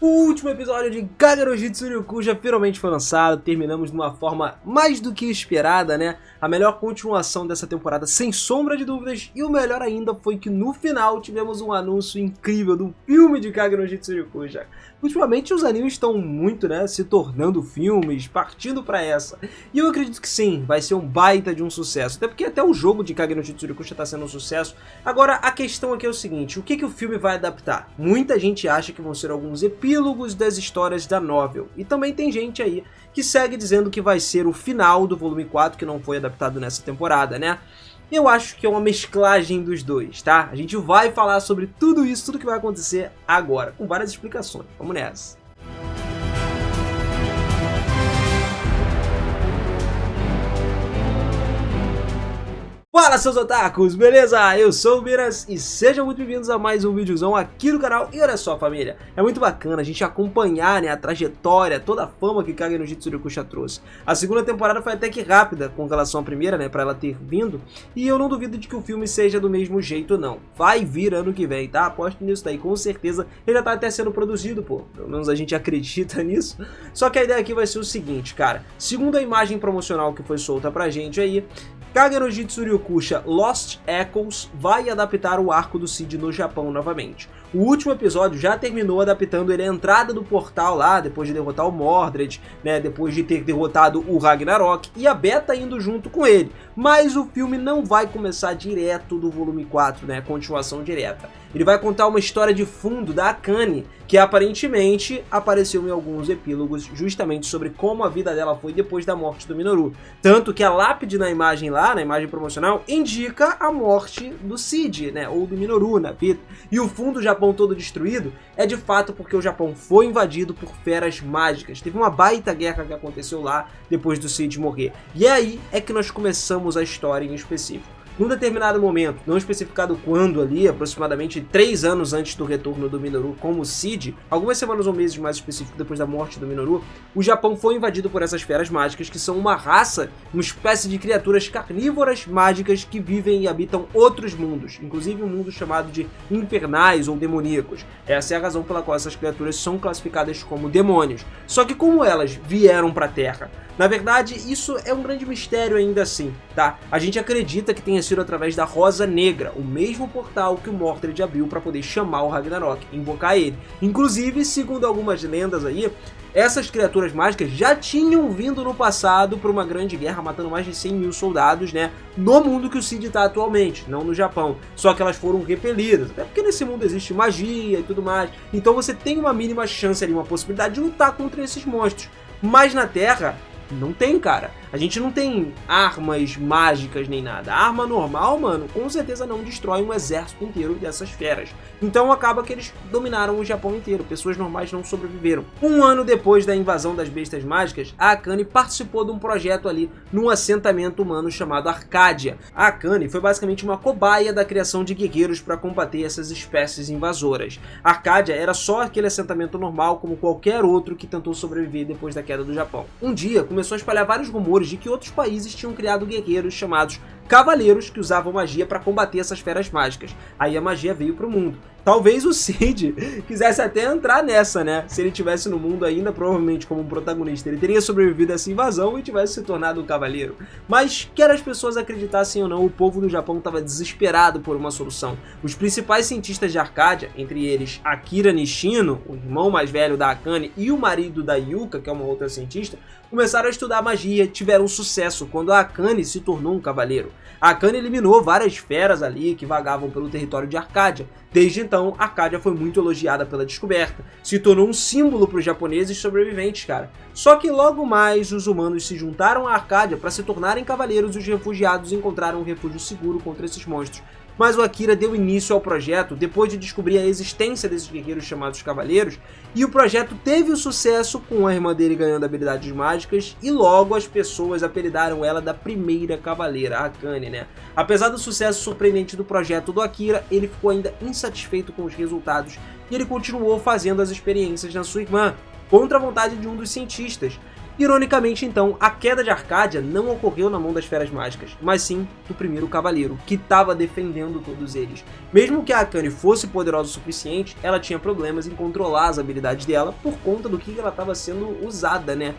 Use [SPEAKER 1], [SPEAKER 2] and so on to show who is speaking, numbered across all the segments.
[SPEAKER 1] O último episódio de Kage no Jitsuryu já finalmente foi lançado, terminamos de uma forma mais do que esperada, né? A melhor continuação dessa temporada, sem sombra de dúvidas, e o melhor ainda foi que no final tivemos um anúncio incrível do filme de Kage no Jitsuryu. Ultimamente os animes estão muito, né, se tornando filmes, partindo pra essa. E eu acredito que sim, vai ser um baita de um sucesso, até porque até o jogo de Kage no Jitsuryu está sendo um sucesso. Agora a questão aqui é o seguinte, o que o filme vai adaptar? Muita gente acha que vão ser alguns epílogos das histórias da novel, e também tem gente aí que segue dizendo que vai ser o final do volume 4, que não foi adaptado nessa temporada, né? Eu acho que é uma mesclagem dos dois, tá? A gente vai falar sobre tudo isso, tudo que vai acontecer agora, com várias explicações. Vamos nessa! Fala, seus otakus, beleza? Eu sou o Miras e sejam muito bem-vindos a mais um videozão aqui no canal. E olha só, família, é muito bacana a gente acompanhar, né, a trajetória, toda a fama que Kage no Jitsuryu trouxe. A segunda temporada foi até que rápida com relação à primeira, né, pra ela ter vindo, e eu não duvido de que o filme seja do mesmo jeito, não. Vai vir ano que vem, tá? Aposto nisso daí, com certeza. Ele já tá até sendo produzido, pô. Pelo menos a gente acredita nisso. Só que a ideia aqui vai ser o seguinte, cara. Segundo a imagem promocional que foi solta pra gente aí, Kage no Jitsuryu Lost Echoes vai adaptar o arco do Cid no Japão novamente. O último episódio já terminou adaptando ele à entrada do portal lá, depois de derrotar o Mordred, né, depois de ter derrotado o Ragnarok, e a Beta indo junto com ele. Mas o filme não vai começar direto do volume 4, né, continuação direta. Ele vai contar uma história de fundo da Akane, que aparentemente apareceu em alguns epílogos justamente sobre como a vida dela foi depois da morte do Minoru. Tanto que a lápide na imagem lá, na imagem promocional, indica a morte do Cid, né, ou do Minoru na vida. E o fundo do Japão todo destruído é de fato porque o Japão foi invadido por feras mágicas. Teve uma baita guerra que aconteceu lá depois do Cid morrer. E aí é que nós começamos a história em específico. Num determinado momento, não especificado quando ali, aproximadamente 3 anos antes do retorno do Minoru como Cid, algumas semanas ou meses mais específico depois da morte do Minoru, o Japão foi invadido por essas feras mágicas, que são uma raça, uma espécie de criaturas carnívoras mágicas que vivem e habitam outros mundos, inclusive um mundo chamado de infernais ou demoníacos. Essa é a razão pela qual essas criaturas são classificadas como demônios. Só que como elas vieram para a Terra? Na verdade, isso é um grande mistério ainda assim, tá? A gente acredita que tenha sido através da Rosa Negra, o mesmo portal que o Mordred abriu para poder chamar o Ragnarok, invocar ele. Inclusive, segundo algumas lendas aí, essas criaturas mágicas já tinham vindo no passado para uma grande guerra, matando mais de 100 mil soldados, né, no mundo que o Cid está atualmente, não no Japão. Só que elas foram repelidas, até porque nesse mundo existe magia e tudo mais. Então você tem uma mínima chance ali, uma possibilidade de lutar contra esses monstros. Mas na Terra, não tem, cara. A gente não tem armas mágicas nem nada. A arma normal, mano, com certeza não destrói um exército inteiro dessas feras. Então acaba que eles dominaram o Japão inteiro. Pessoas normais não sobreviveram. Um ano depois da invasão das bestas mágicas, a Akane participou de um projeto ali num assentamento humano chamado Arcadia. A Akane foi basicamente uma cobaia da criação de guerreiros para combater essas espécies invasoras. Arcadia era só aquele assentamento normal como qualquer outro que tentou sobreviver depois da queda do Japão. Um dia começou a espalhar vários rumores de que outros países tinham criado guerreiros chamados cavaleiros que usavam magia para combater essas feras mágicas. Aí a magia veio pro mundo. Talvez o Cid quisesse até entrar nessa, né? Se ele tivesse no mundo ainda, provavelmente como um protagonista, ele teria sobrevivido a essa invasão e tivesse se tornado um cavaleiro. Mas, quer as pessoas acreditassem ou não, o povo do Japão estava desesperado por uma solução. Os principais cientistas de Arcadia, entre eles Akira Nishino, o irmão mais velho da Akane, e o marido da Yuka, que é uma outra cientista, começaram a estudar magia e tiveram sucesso quando a Akane se tornou um cavaleiro. A Akane eliminou várias feras ali que vagavam pelo território de Arcadia. Desde então, Arcadia foi muito elogiada pela descoberta, se tornou um símbolo para os japoneses sobreviventes, cara. Só que logo mais os humanos se juntaram a Arcadia para se tornarem cavaleiros e os refugiados encontraram um refúgio seguro contra esses monstros. Mas o Akira deu início ao projeto depois de descobrir a existência desses guerreiros chamados Cavaleiros, e o projeto teve o sucesso com a irmã dele ganhando habilidades mágicas, e logo as pessoas apelidaram ela da primeira cavaleira, a Akane, né? Apesar do sucesso surpreendente do projeto do Akira, ele ficou ainda insatisfeito com os resultados e ele continuou fazendo as experiências na sua irmã, contra a vontade de um dos cientistas. Ironicamente, então, a queda de Arcadia não ocorreu na mão das Feras Mágicas, mas sim do primeiro Cavaleiro, que estava defendendo todos eles. Mesmo que a Akane fosse poderosa o suficiente, ela tinha problemas em controlar as habilidades dela por conta do que ela estava sendo usada, né?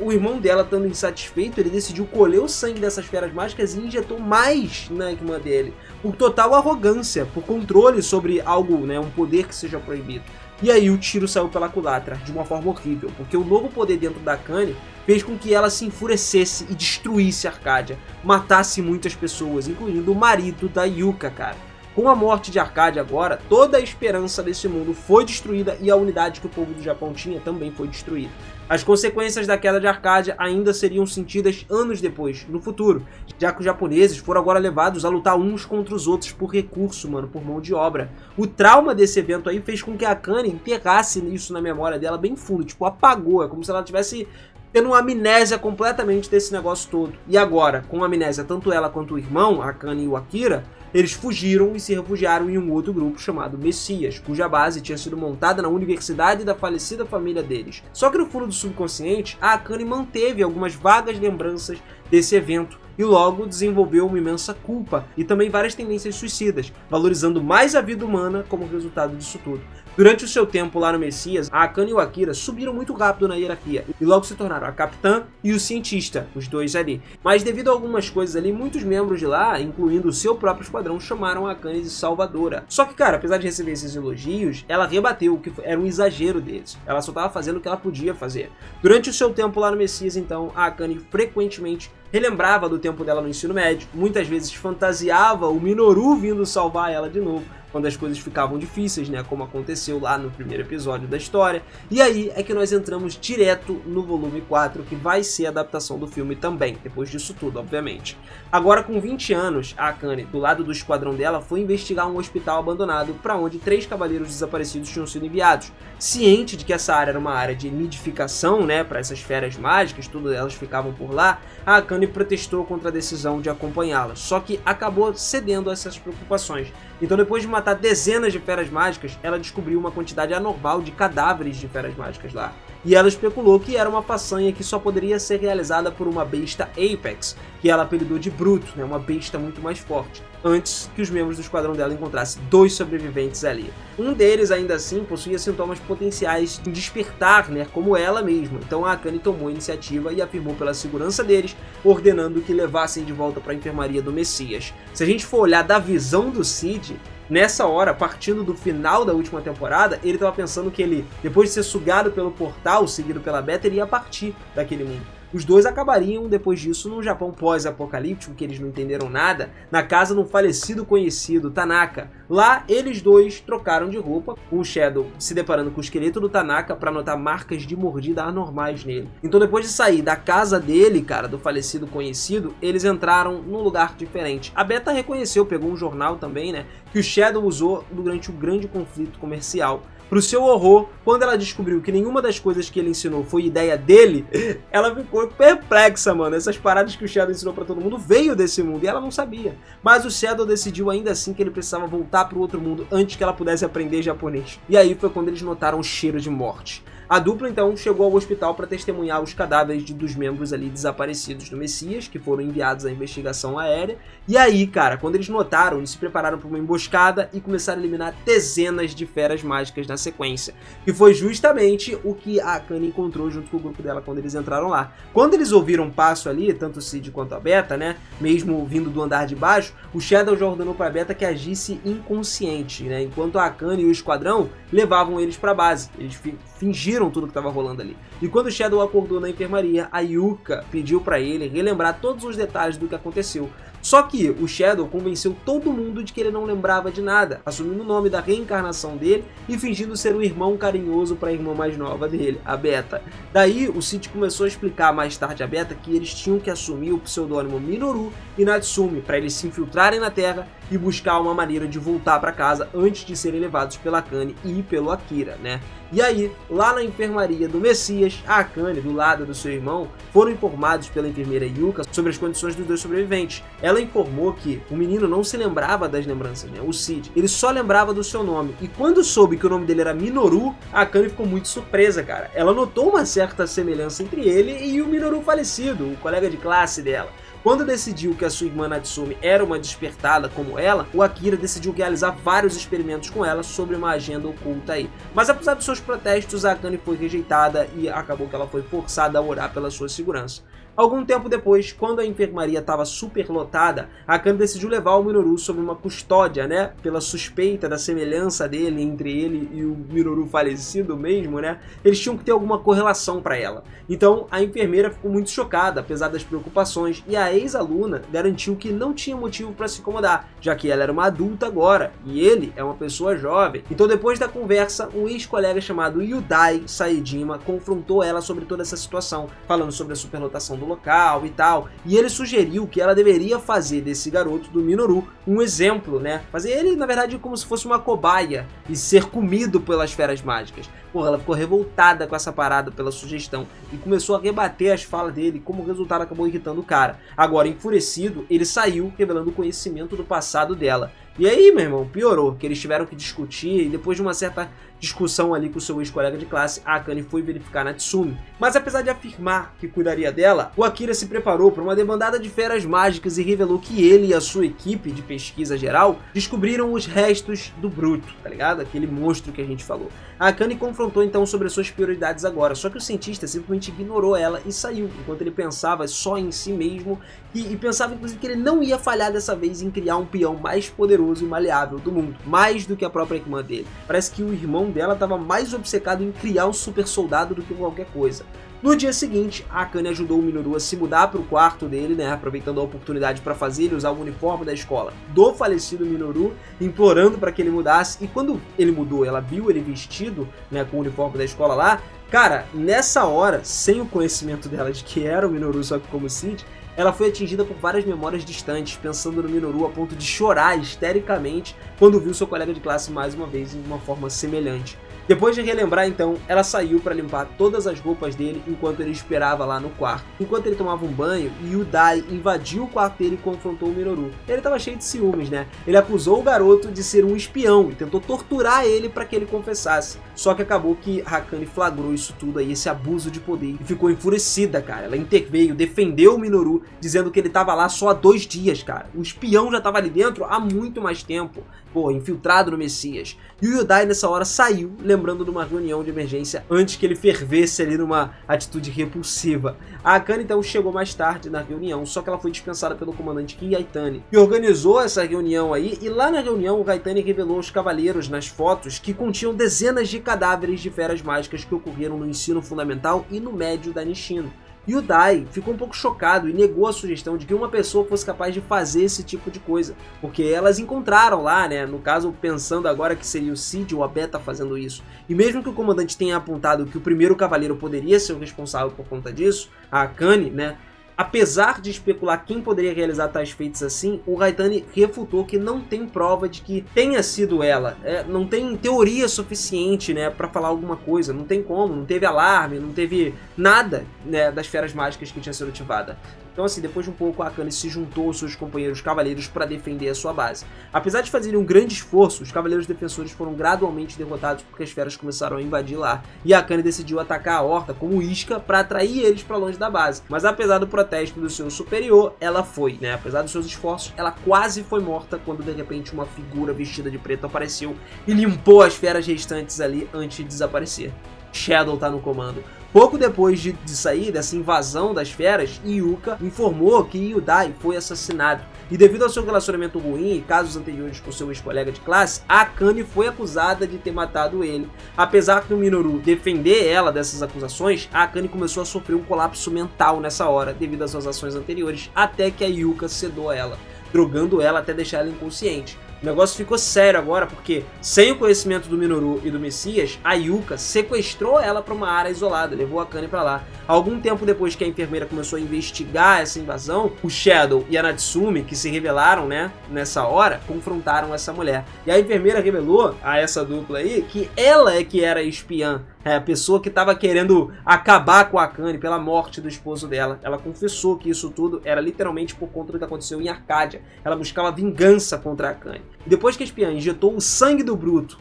[SPEAKER 1] O irmão dela, estando insatisfeito, ele decidiu colher o sangue dessas Feras Mágicas e injetou mais na irmã dele, por total arrogância, por controle sobre algo, né, um poder que seja proibido. E aí o tiro saiu pela culatra, de uma forma horrível, porque o novo poder dentro da Akane fez com que ela se enfurecesse e destruísse Arcadia, matasse muitas pessoas, incluindo o marido da Yuka, cara. Com a morte de Arcadia agora, toda a esperança desse mundo foi destruída e a unidade que o povo do Japão tinha também foi destruída. As consequências da queda de Arcadia ainda seriam sentidas anos depois, no futuro, já que os japoneses foram agora levados a lutar uns contra os outros por recurso, mano, por mão de obra. O trauma desse evento aí fez com que a Akane enterrasse isso na memória dela bem fundo, tipo, apagou, é como se ela tivesse tendo uma amnésia completamente desse negócio todo. E agora, com amnésia tanto ela quanto o irmão, a Akane e o Akira, eles fugiram e se refugiaram em um outro grupo chamado Messias, cuja base tinha sido montada na universidade da falecida família deles. Só que no fundo do subconsciente, a Akane manteve algumas vagas lembranças desse evento e logo desenvolveu uma imensa culpa e também várias tendências suicidas, valorizando mais a vida humana como resultado disso tudo. Durante o seu tempo lá no Messias, a Akane e o Akira subiram muito rápido na hierarquia e logo se tornaram a capitã e o cientista, os dois ali. Mas devido a algumas coisas ali, muitos membros de lá, incluindo o seu próprio esquadrão, chamaram a Akane de salvadora. Só que, cara, apesar de receber esses elogios, ela rebateu que era um exagero deles. Ela só estava fazendo o que ela podia fazer. Durante o seu tempo lá no Messias, então, a Akane frequentemente relembrava do tempo dela no ensino médio, muitas vezes fantasiava o Minoru vindo salvar ela de novo, quando as coisas ficavam difíceis, né, como aconteceu lá no primeiro episódio da história. E aí é que nós entramos direto no volume 4, que vai ser a adaptação do filme também, depois disso tudo, obviamente. Agora, com 20 anos, a Akane, do lado do esquadrão dela, foi investigar um hospital abandonado para onde 3 cavaleiros desaparecidos tinham sido enviados. Ciente de que essa área era uma área de nidificação, né, para essas feras mágicas, todas elas ficavam por lá, a Akane protestou contra a decisão de acompanhá-las, só que acabou cedendo a essas preocupações. Então, depois de matar dezenas de feras mágicas, ela descobriu uma quantidade anormal de cadáveres de feras mágicas lá. E ela especulou que era uma façanha que só poderia ser realizada por uma besta Apex, que ela apelidou de Bruto, né, uma besta muito mais forte, antes que os membros do esquadrão dela encontrassem 2 sobreviventes ali. Um deles, ainda assim, possuía sintomas potenciais de despertar, né, como ela mesma. Então a Akane tomou a iniciativa e afirmou pela segurança deles, ordenando que levassem de volta para a enfermaria do Messias. Se a gente for olhar da visão do Cid, nessa hora, partindo do final da última temporada, ele estava pensando que ele, depois de ser sugado pelo portal, seguido pela Beta, ele ia partir daquele mundo. Os dois acabariam, depois disso, num Japão pós-apocalíptico, que eles não entenderam nada, na casa de um falecido conhecido, Tanaka. Lá, eles dois trocaram de roupa, com o Shadow se deparando com o esqueleto do Tanaka para notar marcas de mordida anormais nele. Então, depois de sair da casa dele, cara, do falecido conhecido, eles entraram num lugar diferente. A Beta reconheceu, pegou um jornal também, né, que o Shadow usou durante o grande conflito comercial. Pro seu horror, quando ela descobriu que nenhuma das coisas que ele ensinou foi ideia dele, ela ficou perplexa, mano. Essas paradas que o Shadow ensinou pra todo mundo veio desse mundo e ela não sabia. Mas o Shadow decidiu ainda assim que ele precisava voltar pro outro mundo antes que ela pudesse aprender japonês. E aí foi quando eles notaram o cheiro de morte. A dupla então chegou ao hospital para testemunhar os cadáveres dos membros ali desaparecidos do Messias, que foram enviados à investigação aérea. E aí, cara, quando eles notaram, eles se prepararam para uma emboscada e começaram a eliminar dezenas de feras mágicas na sequência. Que foi justamente o que a Akane encontrou junto com o grupo dela quando eles entraram lá. Quando eles ouviram um passo ali, tanto o Cid quanto a Beta, né, mesmo vindo do andar de baixo, o Shadow já ordenou para a Beta que agisse inconsciente, né, enquanto a Akane e o esquadrão levavam eles para a base. Eles fingiram tudo que estava rolando ali. E quando o Shadow acordou na enfermaria, a Yuka pediu para ele relembrar todos os detalhes do que aconteceu. Só que o Shadow convenceu todo mundo de que ele não lembrava de nada, assumindo o nome da reencarnação dele e fingindo ser um irmão carinhoso para a irmã mais nova dele, a Beta. Daí o Cid começou a explicar mais tarde a Beta que eles tinham que assumir o pseudônimo Minoru e Natsumi para eles se infiltrarem na Terra e buscar uma maneira de voltar para casa antes de serem levados pela Akane e e pelo Akira, né? E aí, lá na enfermaria do Messias, a Akane, do lado do seu irmão, foram informados pela enfermeira Yuka sobre as condições dos dois sobreviventes. Ela informou que o menino não se lembrava das lembranças, né? O Cid. Ele só lembrava do seu nome. E quando soube que o nome dele era Minoru, a Akane ficou muito surpresa, cara. Ela notou uma certa semelhança entre ele e o Minoru falecido, o colega de classe dela. Quando decidiu que a sua irmã Natsumi era uma despertada como ela, o Akira decidiu realizar vários experimentos com ela sobre uma agenda oculta aí. Mas apesar dos seus protestos, a Akane foi rejeitada e acabou que ela foi forçada a orar pela sua segurança. Algum tempo depois, quando a enfermaria estava super lotada, a Akane decidiu levar o Minoru sob uma custódia, né? Pela suspeita da semelhança dele entre ele e o Minoru falecido mesmo, né? Eles tinham que ter alguma correlação para ela. Então, a enfermeira ficou muito chocada, apesar das preocupações, e a ex-aluna garantiu que não tinha motivo para se incomodar, já que ela era uma adulta agora, e ele é uma pessoa jovem. Então, depois da conversa, um ex-colega chamado Yudai Saejima confrontou ela sobre toda essa situação, falando sobre a superlotação do local e tal, e ele sugeriu que ela deveria fazer desse garoto, do Minoru, um exemplo, né? Fazer ele, na verdade, como se fosse uma cobaia e ser comido pelas feras mágicas. Porra, ela ficou revoltada com essa parada pela sugestão e começou a rebater as falas dele, como resultado acabou irritando o cara. Agora, enfurecido, ele saiu revelando o conhecimento do passado dela. E aí, meu irmão, piorou, que eles tiveram que discutir e depois de uma certa discussão ali com seu ex-colega de classe, a Akane foi verificar Natsumi. Mas apesar de afirmar que cuidaria dela, o Akira se preparou para uma debandada de feras mágicas e revelou que ele e a sua equipe de pesquisa geral descobriram os restos do Bruto, tá ligado? Aquele monstro que a gente falou. A Akane confrontou então sobre as suas prioridades agora, só que o cientista simplesmente ignorou ela e saiu, enquanto ele pensava só em si mesmo e pensava inclusive que ele não ia falhar dessa vez em criar um peão mais poderoso e maleável do mundo, mais do que a própria irmã dele. Parece que o irmão dela estava mais obcecado em criar um super soldado do que qualquer coisa. No dia seguinte, a Akane ajudou o Minoru a se mudar para o quarto dele, né, aproveitando a oportunidade para fazer ele usar o uniforme da escola do falecido Minoru, implorando para que ele mudasse, e quando ele mudou, ela viu ele vestido, né, com o uniforme da escola lá. Cara, nessa hora, sem o conhecimento dela de que era o Minoru só que como Cid, ela foi atingida por várias memórias distantes, pensando no Minoru a ponto de chorar histericamente quando viu seu colega de classe mais uma vez em uma forma semelhante. Depois de relembrar então, ela saiu para limpar todas as roupas dele enquanto ele esperava lá no quarto. Enquanto ele tomava um banho, Yudai invadiu o quarto dele e confrontou o Minoru. Ele estava cheio de ciúmes, né? Ele acusou o garoto de ser um espião e tentou torturar ele para que ele confessasse. Só que acabou que Akane flagrou isso tudo aí, esse abuso de poder, e ficou enfurecida, cara. Ela interveio, defendeu o Minoru, dizendo que ele estava lá só há 2 dias, cara. O espião já estava ali dentro há muito mais tempo. Pô, infiltrado no Messias. E o Yudai nessa hora saiu, lembrando de uma reunião de emergência antes que ele fervesse ali numa atitude repulsiva. A Akane então chegou mais tarde na reunião, só que ela foi dispensada pelo comandante Kiyaitani, que organizou essa reunião aí, e lá na reunião o Kaitani revelou aos cavaleiros nas fotos que continham dezenas de cadáveres de feras mágicas que ocorreram no ensino fundamental e no médio da Nishino. Yudai ficou um pouco chocado e negou a sugestão de que uma pessoa fosse capaz de fazer esse tipo de coisa, porque elas encontraram lá, né, no caso pensando agora que seria o Cid ou a Beta fazendo isso. E mesmo que o comandante tenha apontado que o primeiro cavaleiro poderia ser o responsável por conta disso, a Akane, né, apesar de especular quem poderia realizar tais feitos assim, o Kaitani refutou que não tem prova de que tenha sido ela. Não tem teoria suficiente, né, para falar alguma coisa. Não tem como, não teve alarme, não teve nada, né, das feras mágicas que tinha sido ativada. Então assim, depois de um pouco a Akane se juntou aos seus companheiros cavaleiros para defender a sua base. Apesar de fazerem um grande esforço, os cavaleiros defensores foram gradualmente derrotados porque as feras começaram a invadir lá. E a Akane decidiu atacar a Horta como isca para atrair eles para longe da base. Mas apesar do protesto do seu superior, ela foi, né? Apesar dos seus esforços, ela quase foi morta quando de repente uma figura vestida de preto apareceu e limpou as feras restantes ali antes de desaparecer. Shadow tá no comando. Pouco depois de sair dessa invasão das feras, Yuka informou que Yudai foi assassinado. E devido ao seu relacionamento ruim e casos anteriores com seu ex-colega de classe, a Akane foi acusada de ter matado ele. Apesar do Minoru defender ela dessas acusações, a Akane começou a sofrer um colapso mental nessa hora, devido às suas ações anteriores, até que a Yuka sedou ela, drogando ela até deixar ela inconsciente. O negócio ficou sério agora, porque sem o conhecimento do Minoru e do Messias, a Yuka sequestrou ela para uma área isolada, levou a Akane para lá. Algum tempo depois que a enfermeira começou a investigar essa invasão, o Shadow e a Natsumi, que se revelaram, né, nessa hora, confrontaram essa mulher. E a enfermeira revelou a essa dupla aí que ela é que era a espiã, a pessoa que estava querendo acabar com a Akane pela morte do esposo dela. Ela confessou que isso tudo era literalmente por conta do que aconteceu em Arcádia. Ela buscava vingança contra a Akane. E depois que a espiã injetou o sangue do Bruto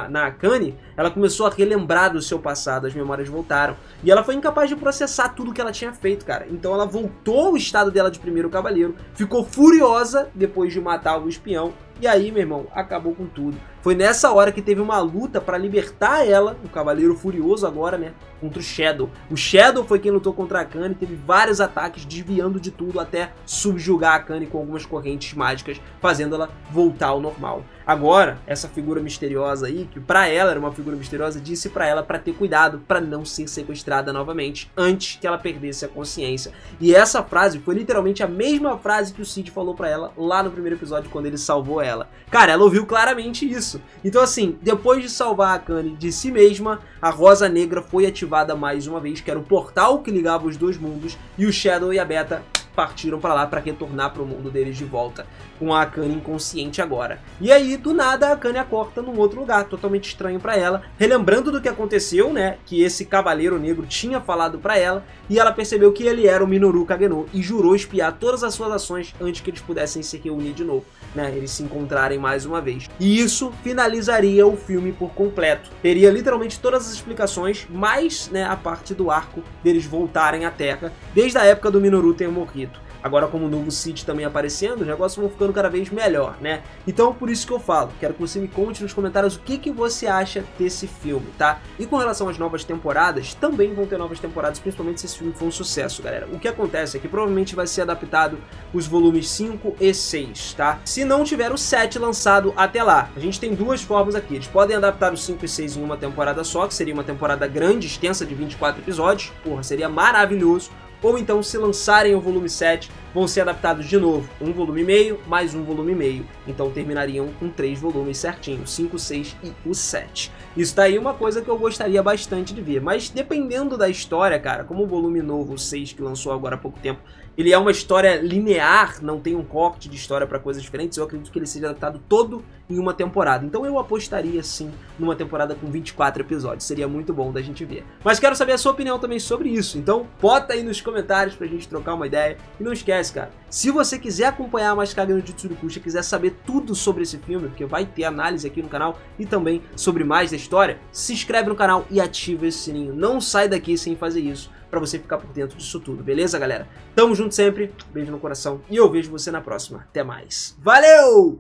[SPEAKER 1] na Akane, ela começou a relembrar do seu passado, as memórias voltaram. E ela foi incapaz de processar tudo que ela tinha feito, cara. Então ela voltou ao estado dela de primeiro cavaleiro, ficou furiosa depois de matar o espião. E aí, meu irmão, acabou com tudo. Foi nessa hora que teve uma luta pra libertar ela, o Cavaleiro Furioso agora, né, contra o Shadow. O Shadow foi quem lutou contra a Akane, teve vários ataques, desviando de tudo até subjugar a Akane com algumas correntes mágicas, fazendo ela voltar ao normal. Agora, essa figura misteriosa aí, que pra ela era uma figura misteriosa, disse pra ela pra ter cuidado, pra não ser sequestrada novamente, antes que ela perdesse a consciência. E essa frase foi literalmente a mesma frase que o Cid falou pra ela lá no primeiro episódio, quando ele salvou ela. Cara, ela ouviu claramente isso. Então assim, depois de salvar a Akane de si mesma, a Rosa Negra foi ativada mais uma vez, que era o portal que ligava os dois mundos, e o Shadow e a Beta partiram pra lá pra retornar pro mundo deles de volta, com a Akane inconsciente agora. E aí, do nada, a Akane acorda num outro lugar, totalmente estranho pra ela, relembrando do que aconteceu, né, que esse Cavaleiro Negro tinha falado pra ela, e ela percebeu que ele era o Minoru Kageno, e jurou espiar todas as suas ações antes que eles pudessem se reunir de novo, né, eles se encontrarem mais uma vez. E isso finalizaria o filme por completo. Teria literalmente todas as explicações, mais, né, a parte do arco deles voltarem à Terra, desde a época do Minoru ter morrido. Agora, como o novo Cid também aparecendo, os negócios vão ficando cada vez melhor, né? Então, por isso que eu falo, quero que você me conte nos comentários o que você acha desse filme, tá? E com relação às novas temporadas, também vão ter novas temporadas, principalmente se esse filme for um sucesso, galera. O que acontece é que provavelmente vai ser adaptado os volumes 5 e 6, tá? Se não tiver o 7 lançado até lá. A gente tem duas formas aqui. Eles podem adaptar os 5 e 6 em uma temporada só, que seria uma temporada grande, extensa, de 24 episódios. Porra, seria maravilhoso. Ou então, se lançarem o volume 7, vão ser adaptados de novo, um volume e meio, mais um volume e meio. Então terminariam com 3 volumes certinho, 5, 6 e o 7. Isso daí é uma coisa que eu gostaria bastante de ver, mas dependendo da história, cara, como o volume novo, o 6, que lançou agora há pouco tempo, ele é uma história linear, não tem um corte de história para coisas diferentes, eu acredito que ele seja adaptado todo em uma temporada. Então eu apostaria sim numa temporada com 24 episódios, seria muito bom da gente ver. Mas quero saber a sua opinião também sobre isso, então bota aí nos comentários pra gente trocar uma ideia. E não esquece, cara, se você quiser acompanhar mais Kage no Jutsu Kusha, quiser saber tudo sobre esse filme, porque vai ter análise aqui no canal e também sobre mais da história, se inscreve no canal e ativa esse sininho. Não sai daqui sem fazer isso, pra você ficar por dentro disso tudo, beleza, galera? Tamo junto sempre, beijo no coração e eu vejo você na próxima. Até mais. Valeu!